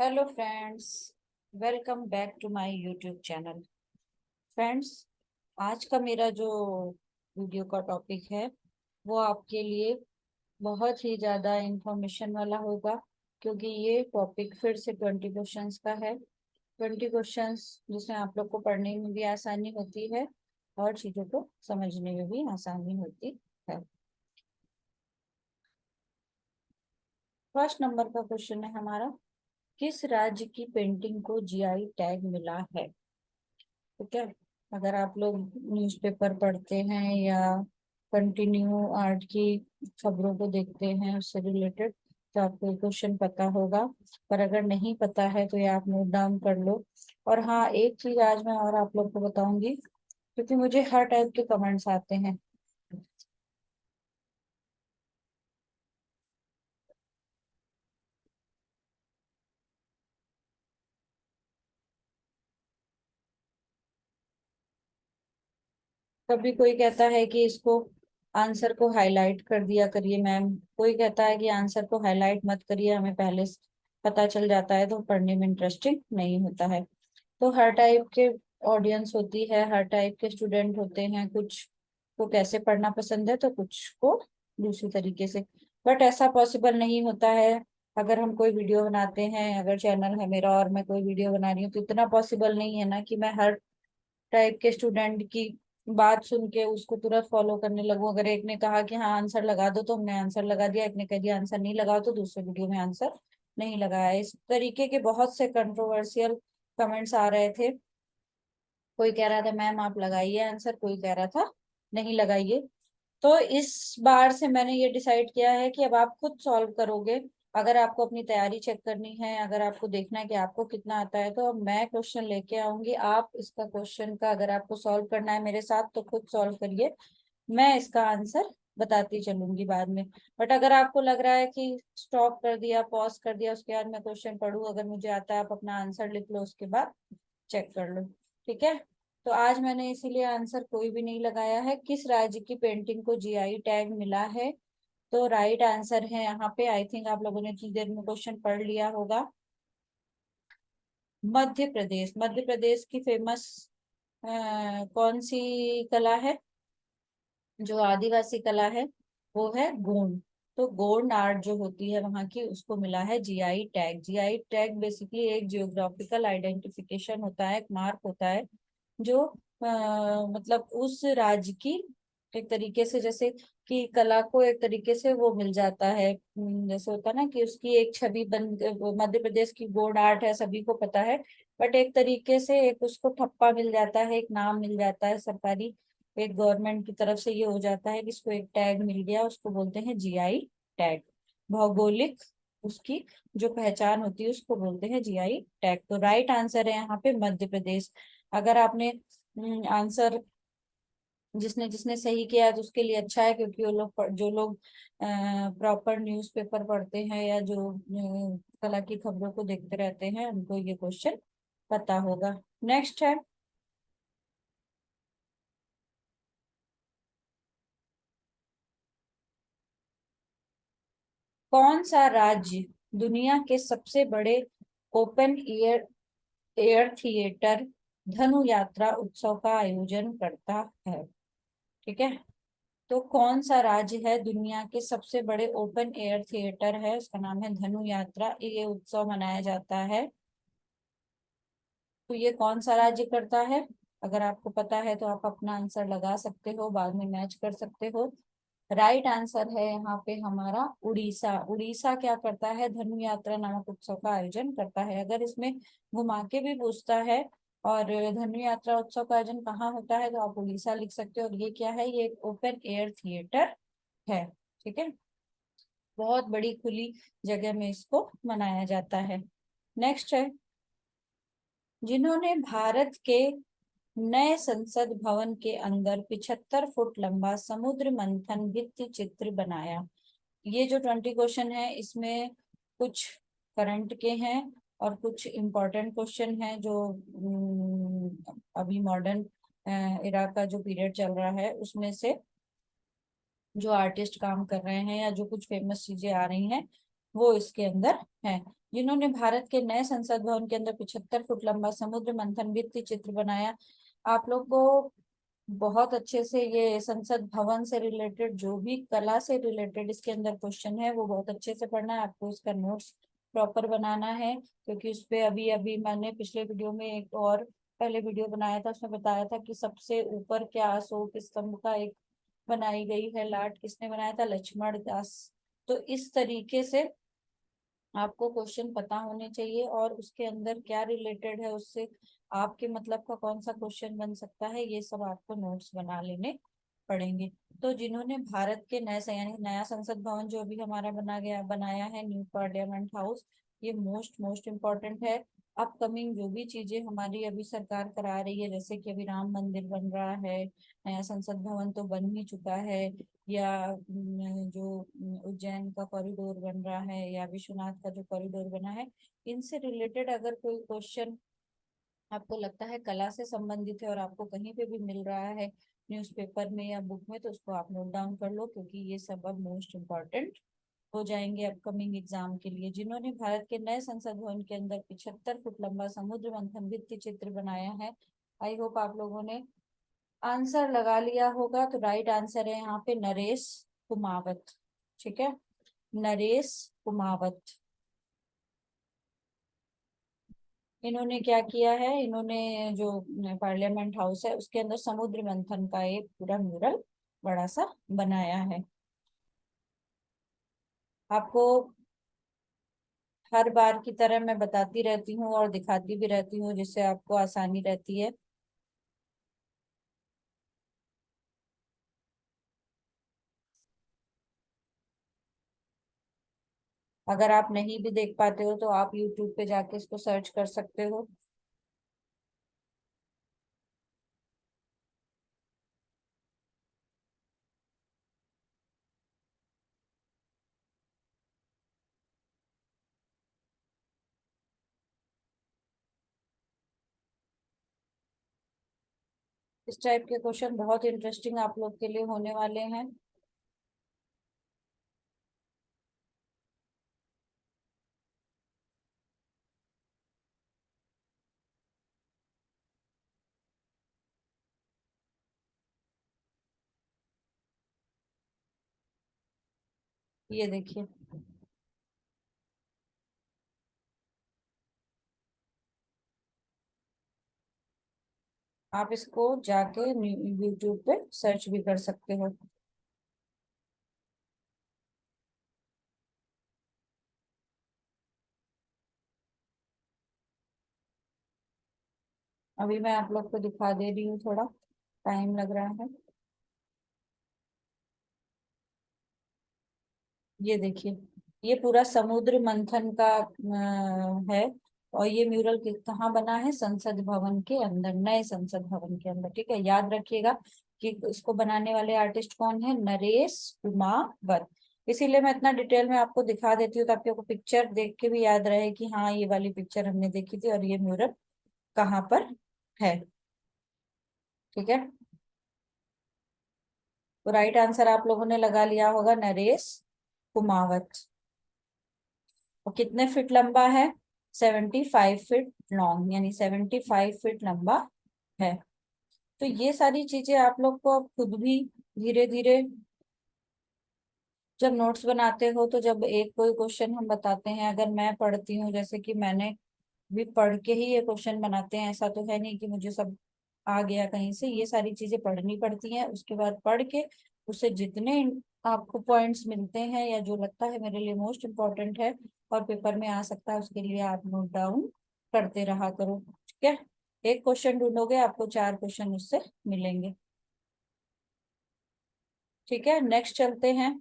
Hello friends, welcome back to my YouTube channel. Friends, आज का मेरा जो वीडियो का टॉपिक है वो आपके लिए बहुत ही ज़्यादा इंफॉर्मेशन वाला होगा, क्योंकि ये टॉपिक फिर से 20 क्वेश्चंस का है। 20 क्वेश्चंस जिसमें आप लोग को पढ़ने में भी आसानी होती है और चीज़ों को समझने में भी आसानी होती है। फर्स्ट नंबर का क्वेश्चन है हमारा, किस राज्य की पेंटिंग को जीआई टैग मिला है? ठीक है। अगर आप लोग न्यूज़पेपर पढ़ते हैं या कंटिन्यू आर्ट की खबरों को देखते हैं उससे रिलेटेड, तो आपको क्वेश्चन पता होगा। पर अगर नहीं पता है तो ये आप नोट डाउन कर लो। और हाँ, एक चीज आज मैं और आप लोग को बताऊंगी, क्योंकि मुझे हर टाइप के कमेंट्स आते हैं। कभी कोई कहता है कि इसको आंसर को हाईलाइट कर दिया करिए मैम, कोई कहता है कि आंसर को हाईलाइट मत करिए, हमें पहले से पता चल जाता है तो पढ़ने में इंटरेस्टिंग नहीं होता है। तो हर टाइप के ऑडियंस होती है, हर टाइप के स्टूडेंट होते हैं। कुछ को कैसे पढ़ना पसंद है तो कुछ को दूसरी तरीके से। बट ऐसा पॉसिबल नहीं होता है। अगर हम कोई वीडियो बनाते हैं, अगर चैनल है मेरा और मैं कोई वीडियो बना रही हूँ, तो इतना पॉसिबल नहीं है ना कि मैं हर टाइप के स्टूडेंट की बात सुन के उसको तुरंत फॉलो करने लगूं। अगर एक ने कहा कि हाँ आंसर लगा दो तो हमने आंसर लगा दिया, एक ने कह दिया आंसर नहीं लगाओ तो दूसरे वीडियो में आंसर नहीं लगाया। इस तरीके के बहुत से कंट्रोवर्शियल कमेंट्स आ रहे थे। कोई कह रहा था मैम आप लगाइए आंसर, कोई कह रहा था नहीं लगाइए। तो इस बार से मैंने ये डिसाइड किया है कि अब आप खुद सॉल्व करोगे। अगर आपको अपनी तैयारी चेक करनी है, अगर आपको देखना है कि आपको कितना आता है, तो अब मैं क्वेश्चन लेके आऊंगी। आप इसका क्वेश्चन का अगर आपको सॉल्व करना है मेरे साथ तो खुद सॉल्व करिए, मैं इसका आंसर बताती चलूंगी बाद में। बट अगर आपको लग रहा है कि स्टॉप कर दिया, पॉज कर दिया, उसके बाद मैं क्वेश्चन पढ़ूं, अगर मुझे आता है आप अपना आंसर लिख लो, उसके बाद चेक कर लो। ठीक है। तो आज मैंने इसीलिए आंसर कोई भी नहीं लगाया है। किस राज्य की पेंटिंग को जीआई टैग मिला है? तो राइट आंसर है यहाँ पे, आई थिंक आप लोगों ने इतनी देर में क्वेश्चन पढ़ लिया होगा, मध्य प्रदेश। मध्य प्रदेश की फेमस कौन सी कला है? जो आदिवासी कला है वो है गोंड। तो गोंड आर्ट जो होती है वहां की, उसको मिला है GI tag. GI tag basically एक जियोग्राफिकल आइडेंटिफिकेशन होता है, एक मार्क होता है जो मतलब उस राज्य की एक तरीके से, जैसे कि कला को एक तरीके से वो मिल जाता है। जैसे होता है ना कि उसकी एक छवि बन, मध्य प्रदेश की गोंड आर्ट है सभी को पता है, बट एक तरीके से एक उसको ठप्पा मिल जाता है, एक नाम मिल जाता है सरकारी, एक गवर्नमेंट की तरफ से ये हो जाता है कि इसको एक टैग मिल गया, उसको बोलते हैं जीआई टैग। भौगोलिक उसकी जो पहचान होती है उसको बोलते हैं जीआई टैग। तो राइट आंसर है यहाँ पे मध्य प्रदेश। अगर आपने आंसर जिसने जिसने सही किया है तो उसके लिए अच्छा है, क्योंकि वो लोग जो लोग प्रॉपर न्यूज़पेपर पढ़ते हैं या जो कला की खबरों को देखते रहते हैं उनको ये क्वेश्चन पता होगा। नेक्स्ट है, कौन सा राज्य दुनिया के सबसे बड़े ओपन एयर एयर थिएटर धनु यात्रा उत्सव का आयोजन करता है? ठीक है। तो कौन सा राज्य है दुनिया के सबसे बड़े ओपन एयर थिएटर है, उसका नाम है धनु यात्रा, ये उत्सव मनाया जाता है। तो ये कौन सा राज्य करता है? अगर आपको पता है तो आप अपना आंसर लगा सकते हो, बाद में मैच कर सकते हो। राइट आंसर है यहाँ पे हमारा उड़ीसा। उड़ीसा क्या करता है? धनु यात्रा नामक उत्सव का आयोजन करता है। अगर इसमें घुमा के भी पूछता है और धनु यात्रा उत्सव का आयोजन कहाँ होता है, तो आप उड़ीसा लिख सकते हो। और ये क्या है? ये एक ओपन एयर थिएटर है। ठीक है। बहुत बड़ी खुली जगह में इसको मनाया जाता है। नेक्स्ट है, जिन्होंने भारत के नए संसद भवन के अंदर 75 फुट लंबा समुद्र मंथन भित्ति चित्र बनाया। ये जो 20 क्वेश्चन है इसमें कुछ करंट के हैं और कुछ इम्पोर्टेंट क्वेश्चन हैं जो अभी मॉडर्न इरा का जो पीरियड चल रहा है उसमें से जो आर्टिस्ट काम कर रहे हैं या जो कुछ फेमस चीजें आ रही हैं वो इसके अंदर है। जिन्होंने भारत के नए संसद भवन के अंदर 75 फुट लंबा समुद्र मंथन भित्ति चित्र बनाया। आप लोग को बहुत अच्छे से ये संसद भवन से रिलेटेड, जो भी कला से रिलेटेड इसके अंदर क्वेश्चन है, वो बहुत अच्छे से पढ़ना है आपको। इसका नोट्स प्रॉपर बनाना है, क्योंकि उस पे अभी अभी मैंने पिछले वीडियो में एक और पहले वीडियो बनाया था, उसमें बताया था कि सबसे ऊपर क्या अशोक स्तंभ का एक बनाई गई है लाट, किसने बनाया था? लक्ष्मण दास। तो इस तरीके से आपको क्वेश्चन पता होने चाहिए, और उसके अंदर क्या रिलेटेड है उससे, आपके मतलब का कौन सा क्वेश्चन बन सकता है, ये सब आपको नोट्स बना लेने पड़ेंगे। तो जिन्होंने भारत के नए यानी नया संसद भवन जो अभी हमारा बनाया है, न्यू पार्लियामेंट हाउस, ये मोस्ट मोस्ट इम्पोर्टेंट है। अपकमिंग जो भी चीजें हमारी अभी सरकार करा रही है, जैसे कि अभी राम मंदिर बन रहा है, नया संसद भवन तो बन ही चुका है, या जो उज्जैन का कॉरिडोर बन रहा है, या विश्वनाथ का जो कॉरिडोर बना है, इनसे रिलेटेड अगर कोई क्वेश्चन आपको लगता है कला से संबंधित है और आपको कहीं पे भी मिल रहा है न्यूज़पेपर में या बुक में, तो उसको आप नोट डाउन कर लो, क्योंकि ये सब अब मोस्ट इम्पोर्टेंट हो जाएंगे अपकमिंग एग्जाम के लिए। जिन्होंने भारत के नए संसद भवन के अंदर 75 फुट लंबा समुद्र मंथन भित्ति चित्र बनाया है, आई होप आप लोगों ने आंसर लगा लिया होगा। तो राइट आंसर है यहाँ पे नरेश कुमावत। ठीक है, नरेश कुमावत। इन्होंने क्या किया है, इन्होंने जो पार्लियामेंट हाउस है उसके अंदर समुद्र मंथन का एक पूरा म्यूरल बड़ा सा बनाया है। आपको हर बार की तरह मैं बताती रहती हूँ और दिखाती भी रहती हूँ, जिससे आपको आसानी रहती है। अगर आप नहीं भी देख पाते हो तो आप यूट्यूब पे जाके इसको सर्च कर सकते हो। इस टाइप के क्वेश्चन बहुत इंटरेस्टिंग आप लोग के लिए होने वाले हैं। ये देखिए, आप इसको जाके यूट्यूब पे सर्च भी कर सकते हो। अभी मैं आप लोग को दिखा दे रही हूँ, थोड़ा टाइम लग रहा है। ये देखिए, ये पूरा समुद्र मंथन का है। और ये म्यूरल कहाँ बना है? संसद भवन के अंदर, नए संसद भवन के अंदर। ठीक है, याद रखिएगा कि इसको बनाने वाले आर्टिस्ट कौन है? नरेश कुमावत। इसीलिए मैं इतना डिटेल में आपको दिखा देती हूँ, ताकि आपको पिक्चर देख के भी याद रहे कि हाँ, ये वाली पिक्चर हमने देखी थी और ये म्यूरल कहाँ पर है। ठीक है, तो राइट आंसर आप लोगों ने लगा लिया होगा, नरेश कुमावत। और कितने फीट लंबा है? 75 फीट लॉन्ग, यानी 75 फीट लंबा है। तो ये सारी चीजें आप लोग को अब खुद भी धीरे धीरे जब नोट्स बनाते हो, तो जब एक कोई क्वेश्चन हम बताते हैं, अगर मैं पढ़ती हूँ, जैसे कि मैंने भी पढ़ के ही ये क्वेश्चन बनाते हैं, ऐसा तो है नहीं कि मुझे सब आ गया कहीं से। ये सारी चीजें पढ़नी पड़ती हैं, उसके बाद पढ़ के उससे जितने आपको पॉइंट्स मिलते हैं या जो लगता है मेरे लिए मोस्ट इम्पोर्टेंट है और पेपर में आ सकता है, उसके लिए आप नोट डाउन करते रहा करो। ठीक है, एक क्वेश्चन ढूंढोगे, आपको 4 क्वेश्चन उससे मिलेंगे। ठीक है, नेक्स्ट चलते हैं।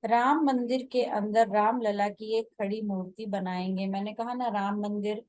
राम मंदिर के अंदर राम लला की एक खड़ी मूर्ति बनाएंगे। मैंने कहा ना, राम मंदिर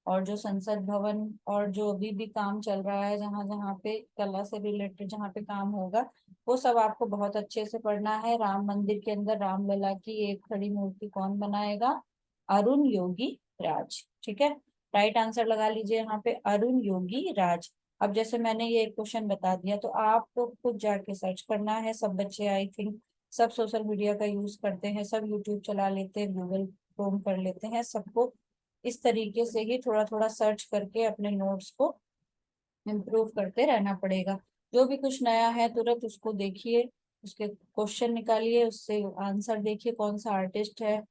और जो संसद भवन और जो अभी भी काम चल रहा है, जहां जहां पे कला से रिलेटेड जहां पे काम होगा, वो सब आपको बहुत अच्छे से पढ़ना है। राम मंदिर के अंदर रामलला की एक खड़ी मूर्ति कौन बनाएगा? अरुण योगी राज। ठीक है, राइट आंसर लगा लीजिए यहाँ पे, अरुण योगी राज। अब जैसे मैंने ये एक क्वेश्चन बता दिया, तो आपको खुद जाके सर्च करना है, सब बच्चे आई थिंक सब सोशल मीडिया का यूज करते हैं, सब यूट्यूब चला लेते हैं, गूगल क्रोम कर लेते हैं, सबको इस तरीके से ही थोड़ा थोड़ा सर्च करके अपने नोट्स को इम्प्रूव करते रहना पड़ेगा। जो भी कुछ नया है तुरंत उसको देखिए, उसके क्वेश्चन निकालिए, उससे आंसर देखिए, कौन सा आर्टिस्ट है,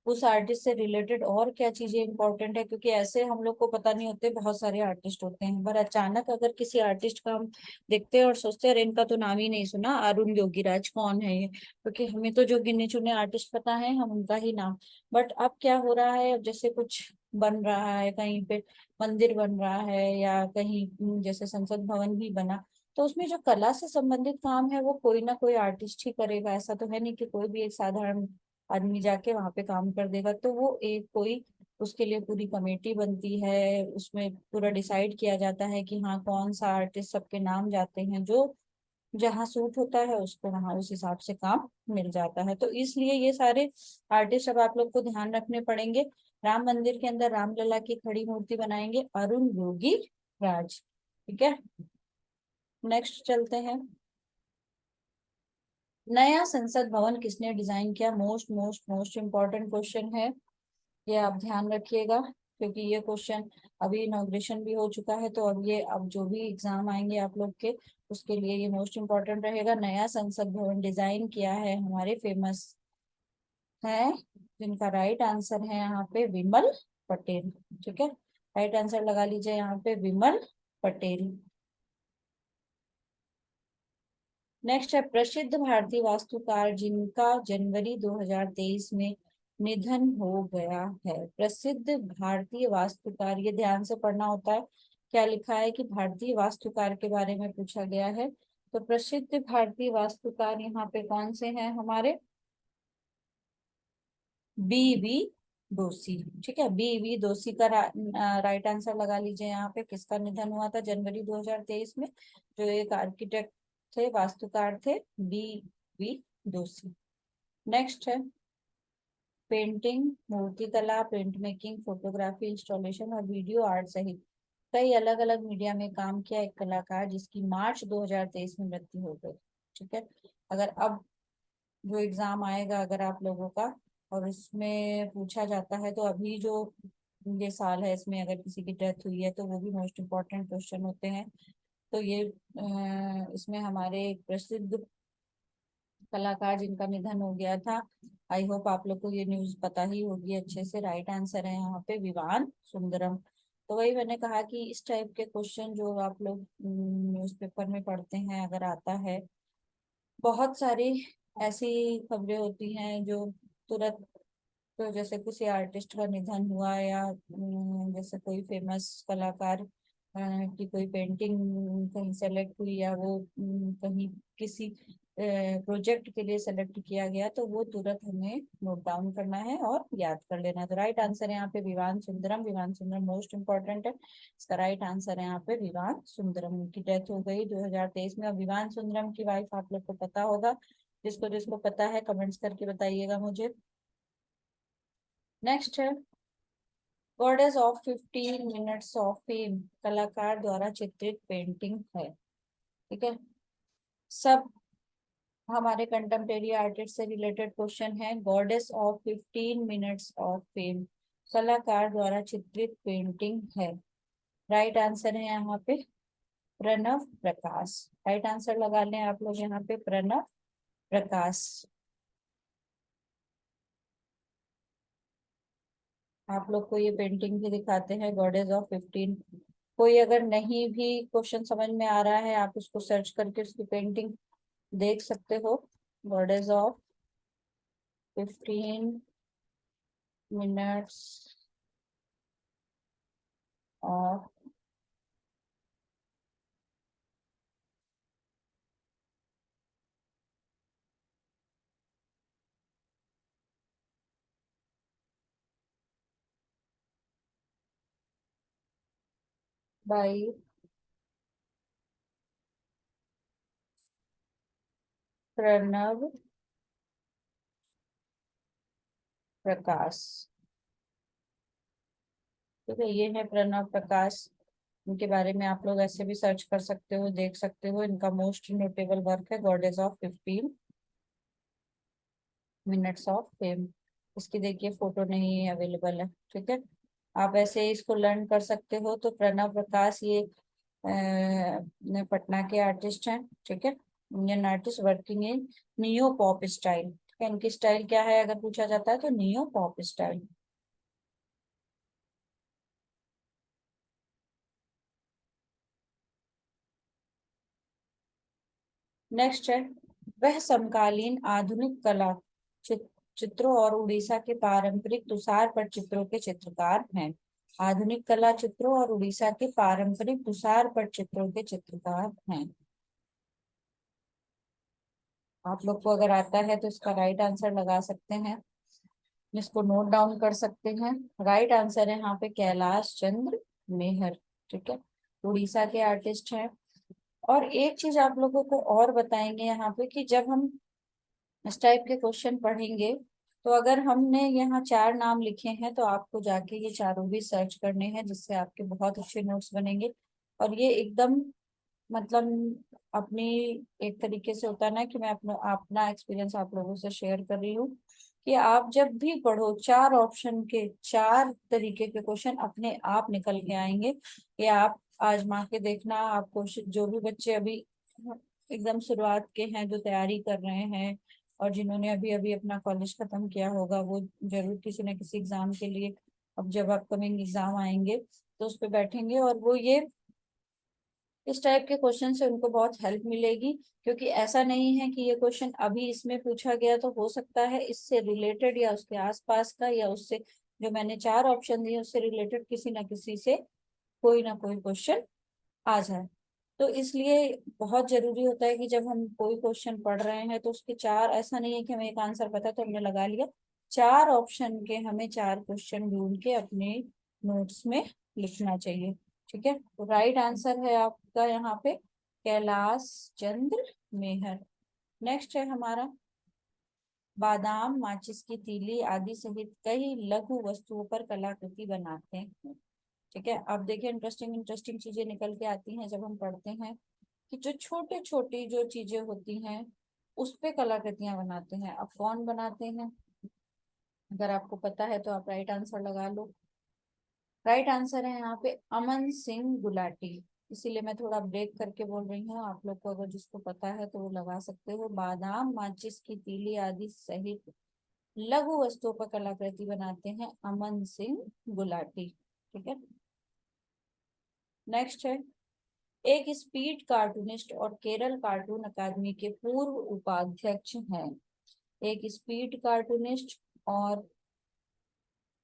उस आर्टिस्ट से रिलेटेड और क्या चीजें इंपॉर्टेंट है, क्योंकि ऐसे हम लोग को पता नहीं होते, बहुत सारे आर्टिस्ट होते हैं, पर अचानक अगर किसी आर्टिस्ट का हम देखते हैं और सोचते हैं अरे इनका तो नाम ही नहीं सुना, अरुण योगीराज कौन है ये, क्योंकि हमें तो जो गिने चुने आर्टिस्ट पता है हम उनका ही नाम। बट अब क्या हो रहा है, अब जैसे कुछ बन रहा है कहीं पे, मंदिर बन रहा है या कहीं जैसे संसद भवन भी बना, तो उसमें जो कला से संबंधित काम है वो कोई ना कोई आर्टिस्ट ही करेगा। ऐसा तो है नहीं कि कोई भी एक साधारण आदमी जाके वहां पे काम कर देगा, तो वो एक कोई उसके लिए पूरी कमेटी बनती है, उसमें पूरा डिसाइड किया जाता है कि हाँ कौन सा आर्टिस्ट, सबके नाम जाते हैं, जो जहाँ सूट होता है उसको वहां उस हिसाब से काम मिल जाता है। तो इसलिए ये सारे आर्टिस्ट अब आप लोग को ध्यान रखने पड़ेंगे। राम मंदिर के अंदर रामलला की खड़ी मूर्ति बनाएंगे, अरुण योगी राज। ठीक है, नेक्स्ट चलते हैं। नया संसद भवन किसने डिजाइन किया? Most most most important question है, ये आप ध्यान रखिएगा, क्योंकि ये क्वेश्चन अभी इनॉग्रेशन भी हो चुका है, तो अब ये अब जो भी एग्जाम आएंगे आप लोग के, उसके लिए ये मोस्ट इम्पोर्टेंट रहेगा। नया संसद भवन डिजाइन किया है हमारे फेमस है, जिनका राइट आंसर है यहाँ पे विमल पटेल। ठीक है, राइट आंसर लगा लीजिए यहाँ पे विमल पटेल। नेक्स्ट है, प्रसिद्ध भारतीय वास्तुकार जिनका जनवरी 2023 में निधन हो गया है। प्रसिद्ध भारतीय वास्तुकार, ये ध्यान से पढ़ना होता है, क्या लिखा है कि भारतीय वास्तुकार के बारे में पूछा गया है। तो प्रसिद्ध भारतीय वास्तुकार यहाँ पे कौन से हैं हमारे? बी दोषी। ठीक है, बी दोषी का राइट आंसर लगा लीजिए यहाँ पे। किसका निधन हुआ था जनवरी 2023 में? जो एक आर्किटेक्ट थे, वास्तुकार थे, बी दोषी। नेक्स्ट है, पेंटिंग, मूर्तिकला, प्रिंट मेकिंग, फोटोग्राफी, इंस्टॉलेशन और वीडियो आर्ट सहित कई अलग अलग मीडिया में काम किया एक कलाकार जिसकी मार्च 2023 में मृत्यु हो गई। ठीक है, अगर अब जो एग्जाम आएगा अगर आप लोगों का और इसमें पूछा जाता है, तो अभी जो ये साल है इसमें अगर किसी की डेथ हुई है तो वो भी मोस्ट इम्पोर्टेंट क्वेश्चन होते हैं। तो ये इसमें हमारे एक प्रसिद्ध कलाकार जिनका निधन हो गया था, आई होप आप लोग को ये न्यूज पता ही होगी अच्छे से। राइट आंसर है यहाँ पे विवान सुंदरम। तो वही मैंने कहा कि इस टाइप के क्वेश्चन जो आप लोग न्यूज़पेपर में पढ़ते हैं अगर आता है, बहुत सारी ऐसी खबरें होती हैं जो तुरंत, तो जैसे किसी आर्टिस्ट का निधन हुआ या जैसे कोई फेमस कलाकार की कोई पेंटिंग कहीं सेलेक्ट हुई या वो कहीं किसी प्रोजेक्ट के लिए सेलेक्ट किया गया, तो वो तुरंत हमें नोट डाउन करना है और याद कर लेना है। तो राइट आंसर है यहाँ पे विवान सुंदरम। विवान सुंदरम मोस्ट इंपॉर्टेंट है, इसका राइट आंसर है यहाँ पे विवान सुंदरम। उनकी डेथ हो गई 2023 में। और विवान सुंदरम की वाइफ आप लोग को पता होगा, जिसको जिसको पता है कमेंट्स करके बताइएगा मुझे। नेक्स्ट है, goddess of 15 minutes of fame कलाकार द्वारा चित्रित पेंटिंग है। ठीक है, सब हमारे कंटेम्प्रेरी आर्टिस्ट से रिलेटेड क्वेश्चन है। Goddess of 15 minutes of fame कलाकार द्वारा चित्रित पेंटिंग है। राइट आंसर है यहाँ पे प्रणव प्रकाश। राइट आंसर लगा लें आप लोग यहाँ पे प्रणव प्रकाश। आप लोग को ये पेंटिंग भी दिखाते हैं, गॉडेस ऑफ 15। कोई अगर नहीं भी क्वेश्चन समझ में आ रहा है, आप उसको सर्च करके उसकी पेंटिंग देख सकते हो। Goddess of 15 minutes of by Pranav Prakash. ठीक है, ये है प्रणव प्रकाश। इनके बारे में आप लोग ऐसे भी सर्च कर सकते हो, देख सकते हो। इनका मोस्ट नोटेबल वर्क है goddess of 15 minutes of fame. इसकी देखिए फोटो नहीं अवेलेबल है, ठीक है। आप ऐसे ही इसको लर्न कर सकते हो। तो प्रणव प्रकाश ये पटना के आर्टिस्ट हैं, ठीक है। Indian artist working in neo pop style, ठीक है। इनकी स्टाइल क्या है अगर पूछा जाता है तो नियो पॉप स्टाइल। नेक्स्ट है, वह समकालीन आधुनिक कला चित्रों और उड़ीसा के पारंपरिक तुषार पट चित्रों के चित्रकार हैं। आधुनिक कला चित्रों और उड़ीसा के पारंपरिक तुषार पट चित्रों के चित्रकार हैं। आप लोग को अगर आता है तो इसका राइट आंसर लगा सकते हैं, इसको नोट डाउन कर सकते हैं। राइट आंसर है यहाँ पे कैलाश चंद्र मेहर, ठीक है। उड़ीसा के आर्टिस्ट हैं। और एक चीज आप लोगों को और बताएंगे यहाँ पे कि जब हम इस टाइप के क्वेश्चन पढ़ेंगे तो अगर हमने यहाँ चार नाम लिखे हैं तो आपको जाके ये चारों भी सर्च करने हैं, जिससे आपके बहुत अच्छे नोट्स बनेंगे। और ये एकदम मतलब अपनी एक तरीके से होता है ना कि मैं अपना अपना एक्सपीरियंस आप लोगों से शेयर कर रही हूँ कि आप जब भी पढ़ो चार ऑप्शन के चार तरीके के क्वेश्चन अपने आप निकल के आएंगे। ये आप आजमा के देखना। आपको जो भी बच्चे अभी एकदम शुरुआत के हैं, जो तैयारी कर रहे हैं और जिन्होंने अभी अभी अपना कॉलेज खत्म किया होगा, वो जरूर किसी न किसी एग्जाम के लिए अब जब अपकमिंग एग्जाम आएंगे तो उस पे बैठेंगे और वो ये इस टाइप के क्वेश्चन से उनको बहुत हेल्प मिलेगी। क्योंकि ऐसा नहीं है कि ये क्वेश्चन अभी इसमें पूछा गया तो हो सकता है इससे रिलेटेड या उसके आसपास का या उससे जो मैंने चार ऑप्शन दिए उससे रिलेटेड किसी ना किसी से कोई ना कोई क्वेश्चन आ जाए। तो इसलिए बहुत जरूरी होता है कि जब हम कोई क्वेश्चन पढ़ रहे हैं तो उसके चार, ऐसा नहीं है कि हमें एक आंसर पता है तो हमने लगा लिया। चार ऑप्शन के हमें चार क्वेश्चन ढूंढ के अपने नोट्स में लिखना चाहिए, ठीक है। तो राइट आंसर है आपका यहाँ पे कैलाश चंद्र मेहर। नेक्स्ट है हमारा, बादाम माचिस की तीली आदि सहित कई लघु वस्तुओं पर कलाकृति बनाते हैं, ठीक है। अब देखिए इंटरेस्टिंग इंटरेस्टिंग चीजें निकल के आती हैं जब हम पढ़ते हैं कि जो छोटे छोटी जो चीजें होती हैं उस पे कलाकृतियां बनाते हैं। अब कौन बनाते हैं, अगर आपको पता है तो आप राइट आंसर लगा लो। राइट आंसर है यहाँ पे अमन सिंह गुलाटी। इसीलिए मैं थोड़ा ब्रेक करके बोल रही हूँ, आप लोग को अगर जिसको पता है तो वो लगा सकते हो। बादाम माचिस की तीली आदि सहित लघु वस्तुओं पर कलाकृति बनाते हैं अमन सिंह गुलाटी, ठीक है। नेक्स्ट है, एक स्पीड कार्टूनिस्ट और केरल कार्टून अकादमी के पूर्व उपाध्यक्ष हैं। एक स्पीड कार्टूनिस्ट और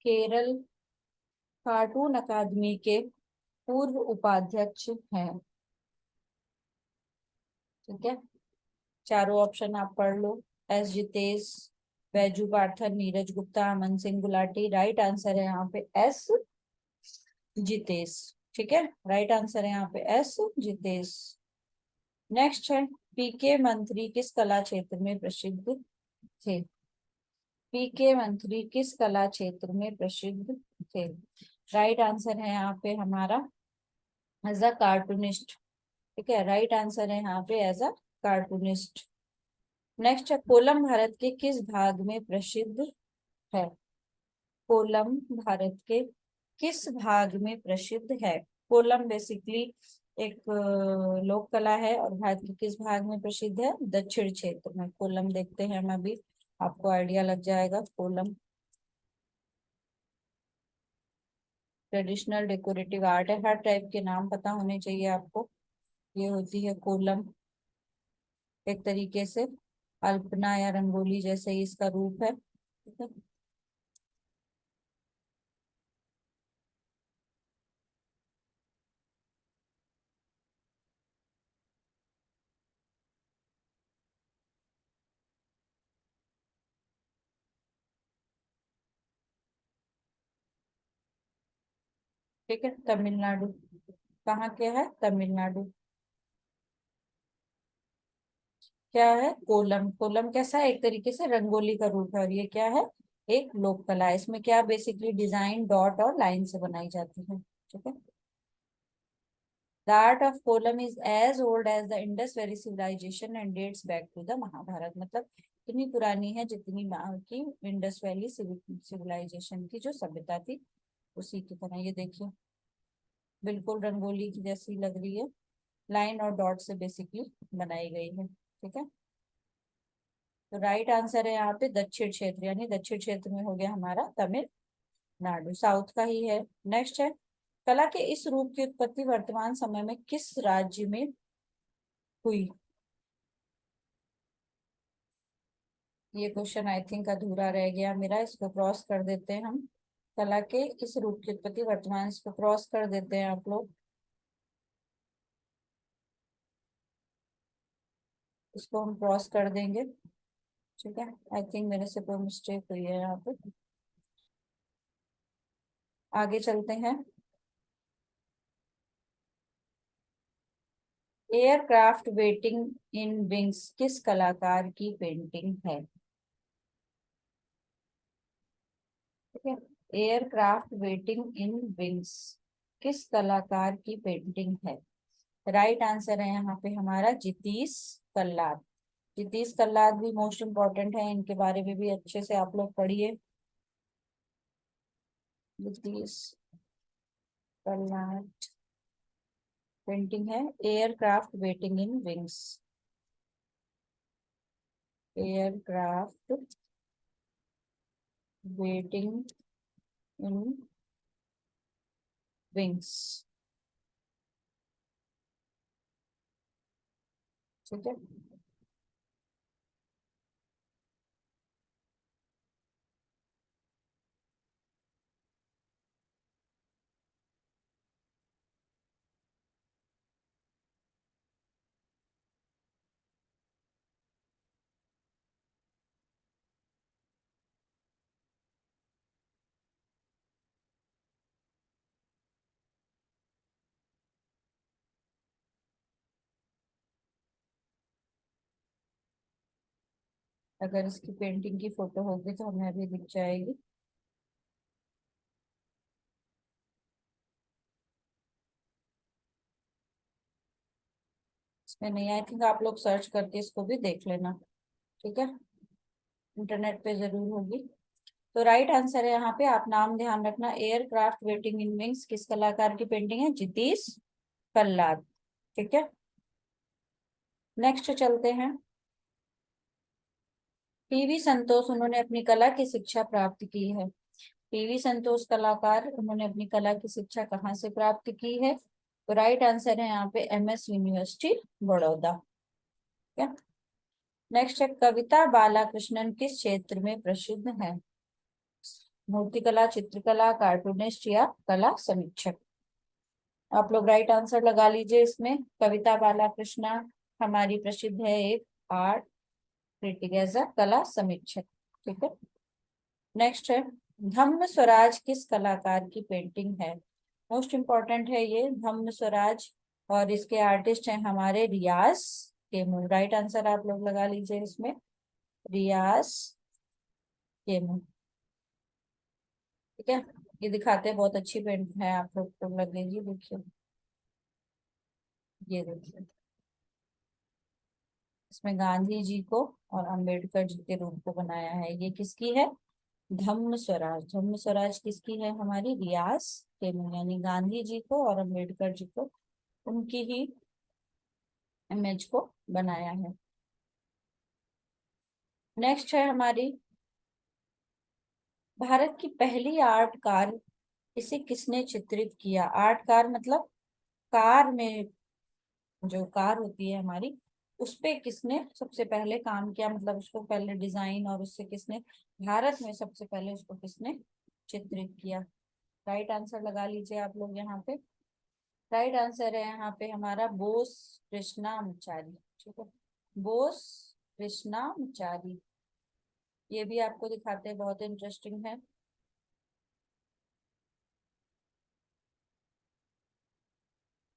केरल कार्टून अकादमी के पूर्व उपाध्यक्ष हैं, ठीक है। चारों ऑप्शन आप पढ़ लो। S Jitesh, Baiju पार्थर, Neeraj Gupta, Aman Singh Gulati. Right answer है यहाँ पे एस जितेश, ठीक है। राइट आंसर है यहाँ पे एस जितेश। नेक्स्ट है, पीके मंत्री किस कला क्षेत्र में प्रसिद्ध थे। पीके मंत्री किस कला क्षेत्र में प्रसिद्ध थे। राइट आंसर है यहाँ पे हमारा एज अ कार्टूनिस्ट, ठीक है। राइट आंसर है यहाँ पे एज अ कार्टूनिस्ट। नेक्स्ट है, कोलम भारत के किस भाग में प्रसिद्ध है। कोलम भारत के किस भाग में प्रसिद्ध है। कोलम बेसिकली एक लोक कला है और भारत के किस भाग में प्रसिद्ध है, दक्षिण क्षेत्र में। कोलम देखते हैं हम अभी, आपको आइडिया लग जाएगा। कोलम ट्रेडिशनल डेकोरेटिव आर्ट है, हर टाइप के नाम पता होने चाहिए आपको। ये होती है कोलम, एक तरीके से अल्पना या रंगोली जैसे ही इसका रूप है, ठीक है। ठीक है, तमिलनाडु। कहाँ के है, तमिलनाडु। क्या है, कोलम। कोलम कैसा है, एक तरीके से रंगोली का रूप है और ये क्या है, एक लोक कला है। इसमें क्या बेसिकली डिजाइन डॉट और लाइन से बनाई जाती है, ठीक है। The art of kolam is as old as the Indus valley civilization and dates back to the Mahabharata. मतलब इतनी पुरानी है जितनी वहाँ की इंडस वैली सिविलाइजेशन की जो सभ्यता थी उसी की तरह। ये देखिए बिल्कुल रंगोली की जैसी लग रही है, लाइन और डॉट से बेसिकली बनाई गई है। ठीक है, तो राइट आंसर है यहाँ पे दक्षिण क्षेत्र, यानी दक्षिण क्षेत्र में हो गया हमारा तमिलनाडु, साउथ का ही है। नेक्स्ट है, कला के इस रूप की उत्पत्ति वर्तमान समय में किस राज्य में हुई? ये क्वेश्चन आई थिंक अधूरा रह गया मेरा, इसको क्रॉस कर देते हैं हम। कला के इस रूप की उत्पत्ति वर्तमान, इसको क्रॉस कर देते हैं आप लोग, इसको हम क्रॉस कर देंगे। ठीक है, आई थिंक मेरे से कोई मिस्टेक हुई है यहाँ पे। आगे चलते हैं। एयरक्राफ्ट वेटिंग इन विंग्स किस कलाकार की पेंटिंग है? ठीक है, एयरक्राफ्ट वेटिंग इन विंग्स किस कलाकार की पेंटिंग है? राइट आंसर है यहाँ पे हमारा जितीश कल्लाद। जितीश कल्लाद भी मोस्ट इम्पोर्टेंट है, इनके बारे में भी अच्छे से आप लोग पढ़िए। जितीश कल्लाद पेंटिंग है aircraft waiting in wings. Aircraft waiting in wings. ठीक है, अगर इसकी पेंटिंग की फोटो होगी तो हमें अभी दिख जाएगी। इसमें नहीं, आई थिंक आप लोग सर्च करके इसको भी देख लेना। ठीक है, इंटरनेट पे जरूर होगी। तो राइट आंसर है यहाँ पे, आप नाम ध्यान रखना, एयरक्राफ्ट वेटिंग इन विंग्स किस कलाकार की पेंटिंग है? जितीश कल्लाद। ठीक है, नेक्स्ट चलते हैं। पीवी संतोष, उन्होंने अपनी कला की शिक्षा प्राप्त की है। पीवी संतोष कलाकार, उन्होंने अपनी कला की शिक्षा कहाँ से प्राप्त की है? तो राइट आंसर है यहाँ पे एमएस यूनिवर्सिटी बड़ौदा। क्या? नेक्स्ट है, कविता बालाकृष्णन किस क्षेत्र में प्रसिद्ध है? मूर्तिकला, चित्रकला, कार्टूनिस्ट या कला समीक्षक? आप लोग राइट आंसर लगा लीजिए इसमें। कविता बालाकृष्णा हमारी प्रसिद्ध है एक आर्ट क्रिटिक, एज अ कला समीक्षक। ठीक है, नेक्स्ट है, धम्म स्वराज किस कलाकार की पेंटिंग है? मोस्ट इम्पोर्टेंट है ये धम्म स्वराज, और इसके आर्टिस्ट हैं हमारे रियाज केमू। राइट आंसर आप लोग लगा लीजिए इसमें, रियाज केमू। ठीक है, ये दिखाते हैं, बहुत अच्छी पेंट है, आप लोग को लगेगी। देखिए, ये देखिए, इसमें गांधी जी को और अंबेडकर जी के रूप को बनाया है। ये किसकी है? धम्म स्वराज। धम्म स्वराज किसकी है? हमारी रियाज केमू, यानी गांधी जी को और अंबेडकर जी को, उनकी ही इमेज को बनाया है। नेक्स्ट है हमारी, भारत की पहली आर्ट कार, इसे किसने चित्रित किया? आर्ट कार मतलब कार में, जो कार होती है हमारी, उस पे किसने सबसे पहले काम किया, मतलब उसको पहले डिजाइन, और उससे किसने, भारत में सबसे पहले उसको किसने चित्रित किया? राइट आंसर लगा लीजिए आप लोग यहाँ पे। राइट आंसर है यहाँ पे हमारा बोस कृष्णामचारी। ठीक है, बोस कृष्णामचारी। ये भी आपको दिखाते हैं, बहुत इंटरेस्टिंग है।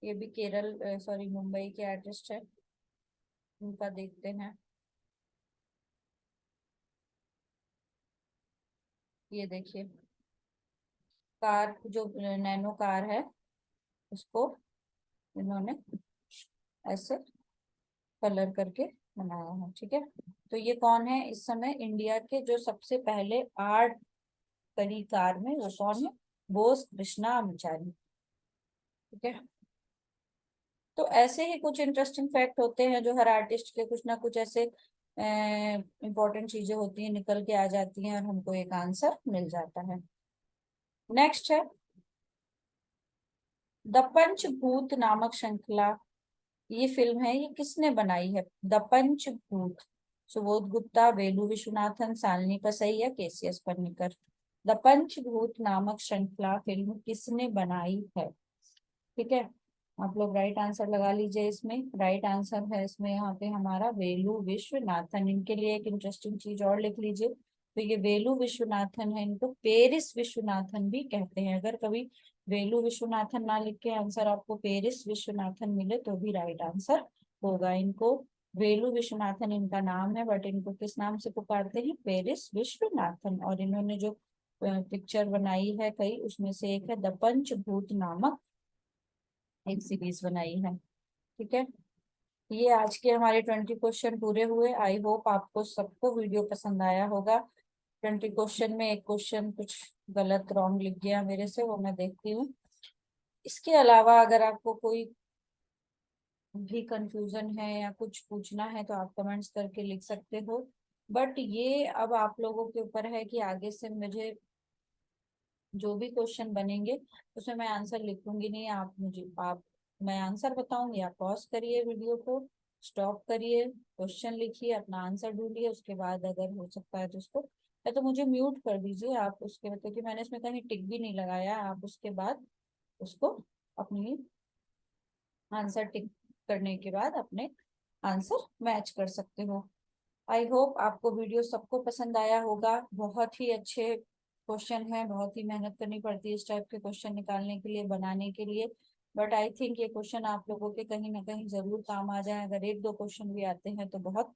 ये भी केरल, सॉरी मुंबई के आर्टिस्ट है, उनका देखते हैं। ये देखिए, कार जो नैनो कार है, उसको इन्होंने ऐसे कलर करके बनाया है। ठीक है, तो ये कौन है इस समय इंडिया के जो सबसे पहले आर्ट कलाकार में, वो कौन है? बोस कृष्णामाचारी। ठीक है। तो ऐसे ही कुछ इंटरेस्टिंग फैक्ट होते हैं जो हर आर्टिस्ट के कुछ ना कुछ ऐसे इंपॉर्टेंट चीजें होती हैं, निकल के आ जाती हैं और हमको एक आंसर मिल जाता है। नेक्स्ट है द पंचभूत नामक श्रृंखला। ये फिल्म है, ये किसने बनाई है? द पंचभूत। सुबोध गुप्ता, वेलू विश्वनाथन, शालिनी पसैया, केसीएस पन्नीकर। द पंचभूत नामक श्रृंखला फिल्म किसने बनाई है? ठीक है। आप लोग राइट आंसर लगा लीजिए। इसमें राइट आंसर है इसमें यहाँ पे हमारा वेलू विश्वनाथन। इनके लिए एक इंटरेस्टिंग चीज और लिख लीजिए। तो ये वेलू विश्वनाथन है, इनको पेरिस विश्वनाथन भी कहते हैं। अगर कभी वेलू विश्वनाथन ना लिख के आंसर आपको पेरिस विश्वनाथन मिले तो भी राइट आंसर होगा। इनको वेलू विश्वनाथन इनका नाम है, बट इनको किस नाम से पुकारते हैं? पेरिस विश्वनाथन। और इन्होंने जो पिक्चर बनाई है कई, उसमें से एक है द पंचभूत नामक एक सीरीज बनाई है। ठीक है। ये आज के हमारे 20 क्वेश्चन पूरे हुए। आई होप आपको सबको वीडियो पसंद आया होगा। 20 क्वेश्चन में एक क्वेश्चन कुछ गलत रॉन्ग लिख गया मेरे से, वो मैं देखती हूँ। इसके अलावा अगर आपको कोई भी कंफ्यूजन है या कुछ पूछना है तो आप कमेंट्स करके लिख सकते हो। बट ये अब आप लोगों के ऊपर है कि आगे से मुझे जो भी क्वेश्चन बनेंगे उसमें मैं आंसर लिखूंगी नहीं। आप मैं आंसर बताऊंगी, आप पॉज करिए वीडियो को, स्टॉप करिए, क्वेश्चन लिखिए, अपना आंसर ढूंढिए, उसके बाद अगर हो सकता है तो उसको या तो मुझे म्यूट कर दीजिए आप उसके बाद, क्योंकि मैंने इसमें कहीं टिक भी नहीं लगाया। आप उसके बाद उसको अपनी आंसर टिक करने के बाद अपने आंसर मैच कर सकते हो। आई होप आपको वीडियो सबको पसंद आया होगा। बहुत ही अच्छे क्वेश्चन है, बहुत ही मेहनत करनी पड़ती है इस टाइप के क्वेश्चन निकालने के लिए, बनाने के लिए। बट आई थिंक ये क्वेश्चन आप लोगों के कहीं ना कहीं जरूर काम आ जाए। अगर एक दो क्वेश्चन भी आते हैं तो बहुत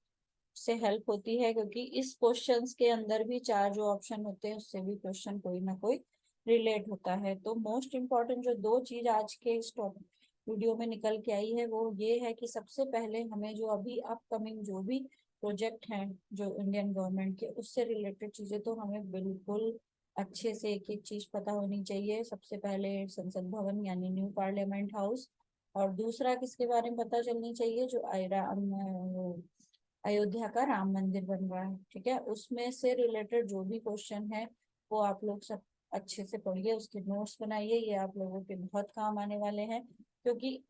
से हेल्प होती है, क्योंकि इस क्वेश्चंस के अंदर भी चार जो ऑप्शन होते हैं उससे भी क्वेश्चन कोई ना कोई रिलेट होता है। तो मोस्ट इम्पॉर्टेंट जो दो चीज आज के इस टॉपिक वीडियो में निकल के आई है वो ये है कि सबसे पहले हमें जो अभी अपकमिंग जो भी प्रोजेक्ट हैं जो इंडियन गवर्नमेंट के, उससे रिलेटेड चीजें तो हमें बिल्कुल अच्छे से एक एक चीज पता होनी चाहिए। सबसे पहले संसद भवन यानी न्यू पार्लियामेंट हाउस, और दूसरा किसके बारे में पता चलनी चाहिए? जो अयोध्या का राम मंदिर बन रहा है। ठीक है, उसमें से रिलेटेड जो भी क्वेश्चन है वो आप लोग सब अच्छे से पढ़िए, उसके नोट्स बनाइए। ये आप लोगों के बहुत काम आने वाले हैं, क्योंकि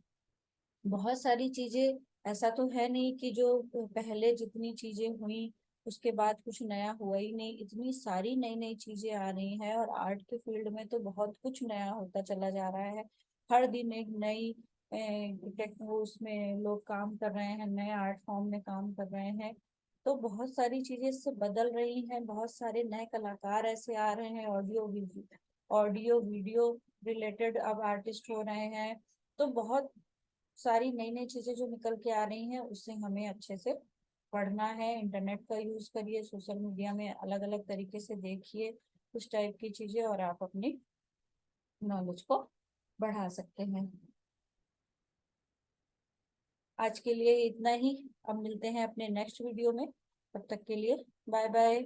बहुत सारी चीजें, ऐसा तो है नहीं कि जो पहले जितनी चीजें हुई उसके बाद कुछ नया हुआ ही नहीं। इतनी सारी नई नई चीजें आ रही हैं, और आर्ट के फील्ड में तो बहुत कुछ नया होता चला जा रहा है। हर दिन एक नई टेक्नो उसमें लोग काम कर रहे हैं, नए आर्ट फॉर्म में काम कर रहे हैं। तो बहुत सारी चीजें इससे बदल रही हैं। बहुत सारे नए कलाकार ऐसे आ रहे हैं, ऑडियो वीडियो रिलेटेड अब आर्टिस्ट हो रहे हैं। तो बहुत सारी नई नई चीजें जो निकल के आ रही हैं उससे हमें अच्छे से पढ़ना है। इंटरनेट का यूज करिए, सोशल मीडिया में अलग अलग तरीके से देखिए उस टाइप की चीजें, और आप अपनी नॉलेज को बढ़ा सकते हैं। आज के लिए इतना ही। अब मिलते हैं अपने नेक्स्ट वीडियो में, तब तक के लिए बाय बाय।